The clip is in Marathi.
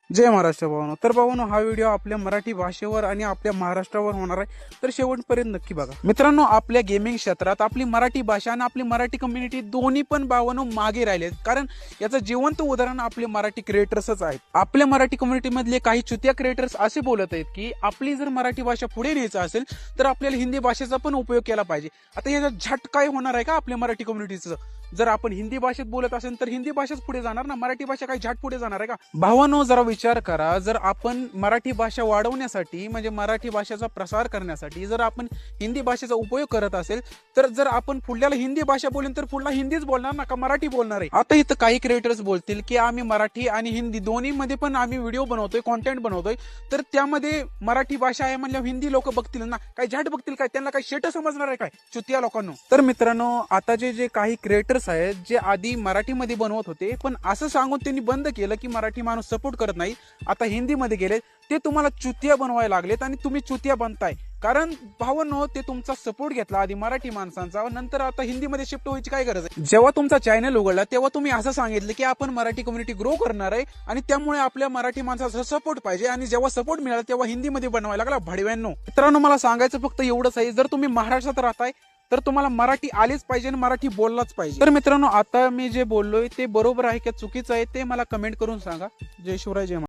जय महाराष्ट्र भावानो. तर भावानो, हा व्हिडिओ आपल्या मराठी भाषेवर आणि आपल्या महाराष्ट्रावर होणार आहे, तर शेवटपर्यंत नक्की बघा. मित्रांनो, आपल्या गेमिंग क्षेत्रात आपली मराठी भाषा आणि आपली मराठी कम्युनिटी दोन्ही पण भावानो मागे राहिलेत. कारण याचं जिवंत उदाहरण आपले मराठी क्रिएटर्सच आहेत. आपल्या मराठी कम्युनिटी मधले काही चुत्या क्रिएटर्स असे बोलत आहेत की आपली जर मराठी भाषा पुढे न्यायचं असेल तर आपल्याला हिंदी भाषेचा पण उपयोग केला पाहिजे. आता याचा झट काय होणार आहे का आपल्या मराठी कम्युनिटीचं? जर आपण हिंदी भाषेत बोलत असेल तर हिंदी भाषाच पुढे जाणार ना, मराठी भाषा काही झट पुढे जाणार आहे का? भावानो, जरा विचार करा. जर आपण मराठी भाषा वाढवण्यासाठी म्हणजे मराठी भाषेचा प्रसार करण्यासाठी जर आपण हिंदी भाषेचा उपयोग करत असेल तर जर आपण पुढल्याला हिंदी भाषा बोलेन तर पुढला हिंदीच बोलणार ना, का मराठी बोलणार आहे? आता इथं काही क्रिएटर्स बोलतील की आम्ही मराठी आणि हिंदी दोन्ही मध्ये पण आम्ही व्हिडिओ बनवतोय, कॉन्टेंट बनवतोय, तर त्यामध्ये मराठी भाषा आहे म्हणजे हिंदी लोक बघतील ना, काही झट बघतील काय? त्यांना काही शेट समजणार आहे काय चुतिया लोकांना? तर मित्रांनो, आता जे काही क्रिएटर्स आहेत जे आधी मराठीमध्ये बनवत होते पण असं सांगून त्यांनी बंद केलं की मराठी माणूस सपोर्ट करत नाही, आता हिंदीमध्ये गेले, ते तुम्हाला चुतिया बनवायला लागलेत आणि तुम्ही चुतिया बनताय. कारण भावांनो, ते तुमचा सपोर्ट घेतला आधी मराठी माणसांचा, नंतर आता हिंदीमध्ये शिफ्ट व्हायची काय गरज आहे? जेव्हा तुमचा चॅनल उघडला तेव्हा तुम्ही असं सांगितलं की आपण मराठी कम्युनिटी ग्रो करणार आहे आणि त्यामुळे आपल्या मराठी माणसाचा सपोर्ट पाहिजे, आणि जेव्हा सपोर्ट मिळाला तेव्हा हिंदीमध्ये बनवायला लागला. भडव्यांनो, मित्रांनो, मला सांगायचं फक्त एवढंच आहे, जर तुम्ही महाराष्ट्रात राहताय तर तुम्हाला मराठी आलीच पाहिजे आणि मराठी बोललाच पाहिजे. तर मित्रांनो, आता मी जे बोललोय ते बरोबर आहे का चुकीचं आहे ते मला कमेंट करून सांगा. जय शिवराय, जय महाराज.